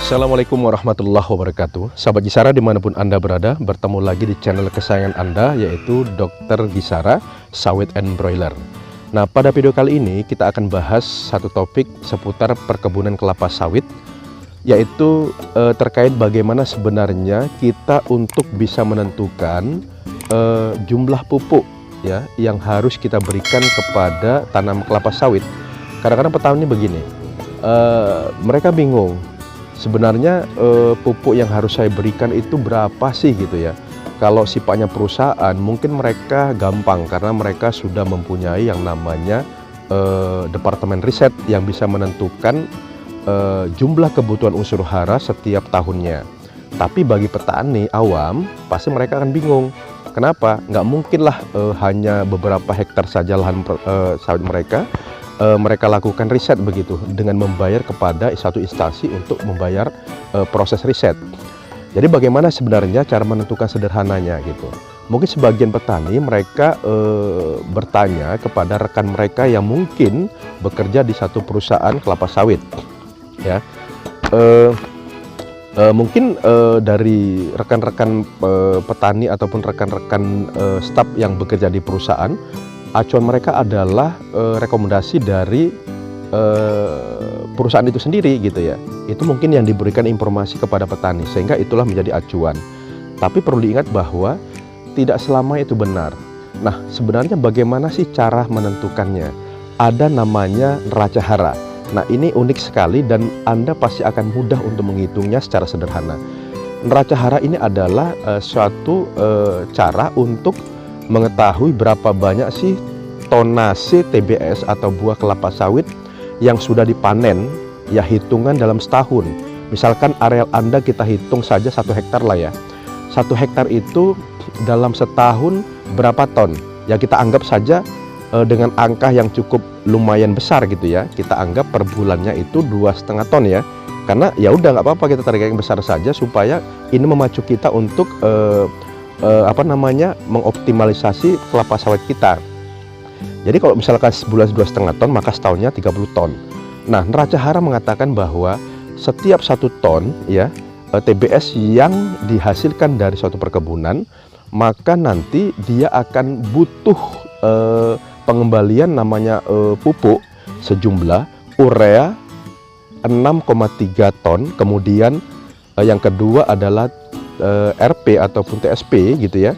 Assalamualaikum warahmatullahi wabarakatuh. Sahabat Gisara dimanapun Anda berada, bertemu lagi di channel kesayangan Anda, yaitu Dr. Gisara Sawit and Broiler. Nah, pada video kali ini kita akan bahas satu topik seputar perkebunan kelapa sawit, yaitu terkait bagaimana sebenarnya kita untuk bisa menentukan jumlah pupuk ya yang harus kita berikan kepada tanam kelapa sawit. Kadang-kadang petani begini, mereka bingung. Sebenarnya pupuk yang harus saya berikan itu berapa sih gitu ya. Kalau sifatnya perusahaan mungkin mereka gampang karena mereka sudah mempunyai yang namanya departemen riset yang bisa menentukan jumlah kebutuhan unsur hara setiap tahunnya. Tapi bagi petani awam pasti mereka akan bingung. Kenapa? Nggak mungkinlah hanya beberapa hektar saja lahan sawit mereka. Mereka lakukan riset begitu dengan membayar kepada satu instansi untuk membayar proses riset. Jadi bagaimana sebenarnya cara menentukan sederhananya gitu. Mungkin sebagian petani mereka bertanya kepada rekan mereka yang mungkin bekerja di satu perusahaan kelapa sawit ya. Mungkin dari rekan-rekan petani ataupun rekan-rekan staf yang bekerja di perusahaan, acuan mereka adalah rekomendasi dari perusahaan itu sendiri gitu ya. Itu mungkin yang diberikan informasi kepada petani, sehingga itulah menjadi acuan. Tapi perlu diingat bahwa tidak selama itu benar. Nah, sebenarnya bagaimana sih cara menentukannya? Ada namanya neraca hara. Nah, ini unik sekali dan Anda pasti akan mudah untuk menghitungnya secara sederhana. Neraca hara ini adalah suatu cara untuk mengetahui berapa banyak sih tonase TBS atau buah kelapa sawit yang sudah dipanen ya, hitungan dalam setahun. Misalkan areal Anda kita hitung saja 1 hektar lah ya. 1 hektar itu dalam setahun berapa ton? Ya kita anggap saja dengan angka yang cukup lumayan besar gitu ya. Kita anggap per bulannya itu 2,5 ton ya. Karena ya udah nggak apa-apa, kita tarik yang besar saja supaya ini memacu kita untuk mengoptimalisasi kelapa sawit kita. Jadi kalau misalkan sebulan 2,5 ton, maka setahunnya 30 ton. Nah, neraca hara mengatakan bahwa setiap 1 ton ya TBS yang dihasilkan dari suatu perkebunan, maka nanti dia akan butuh pengembalian namanya pupuk sejumlah urea 6,3 ton. Kemudian yang kedua adalah RP ataupun TSP gitu ya,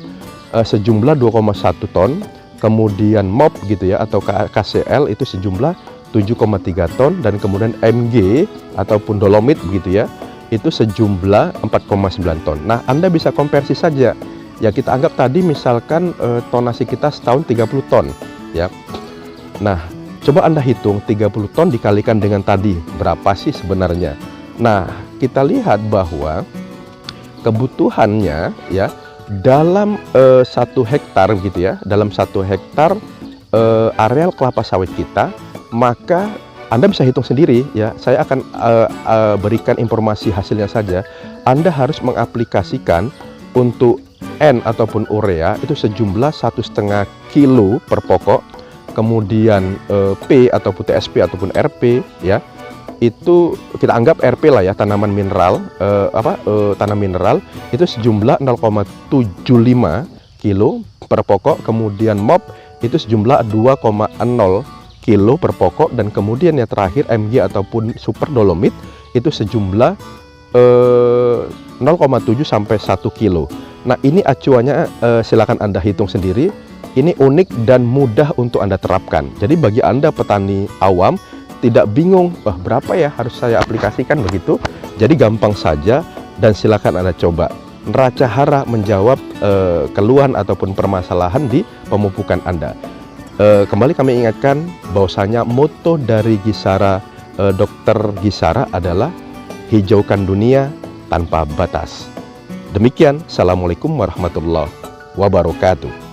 sejumlah 2,1 ton. Kemudian MOP gitu ya atau KCL itu sejumlah 7,3 ton, dan kemudian MG ataupun dolomit gitu ya, itu sejumlah 4,9 ton. Nah, Anda bisa konversi saja ya, kita anggap tadi misalkan tonasi kita setahun 30 ton ya. Nah, coba Anda hitung 30 ton dikalikan dengan tadi berapa sih sebenarnya. Nah, kita lihat bahwa kebutuhannya ya dalam 1 hektar gitu ya, dalam 1 hektar areal kelapa sawit kita, maka Anda bisa hitung sendiri ya. Saya akan berikan informasi hasilnya saja. Anda harus mengaplikasikan untuk N ataupun urea itu sejumlah 1,5 kilo per pokok. Kemudian P ataupun TSP ataupun RP ya, itu kita anggap RP lah ya, tanaman mineral, tanam mineral itu sejumlah 0,75 kilo per pokok. Kemudian MOP itu sejumlah 2,0 kilo per pokok, dan kemudian yang terakhir MG ataupun super dolomit itu sejumlah 0,7 sampai 1 kilo. Nah, ini acuannya silakan Anda hitung sendiri. Ini unik dan mudah untuk Anda terapkan. Jadi bagi Anda petani awam tidak bingung, wah berapa ya harus saya aplikasikan begitu. Jadi gampang saja dan silakan Anda coba. Neraca hara menjawab keluhan ataupun permasalahan di pemupukan Anda. Kembali kami ingatkan bahwasanya moto dari Gisara, Dr. Gisara adalah hijaukan dunia tanpa batas. Demikian, Assalamualaikum warahmatullahi wabarakatuh.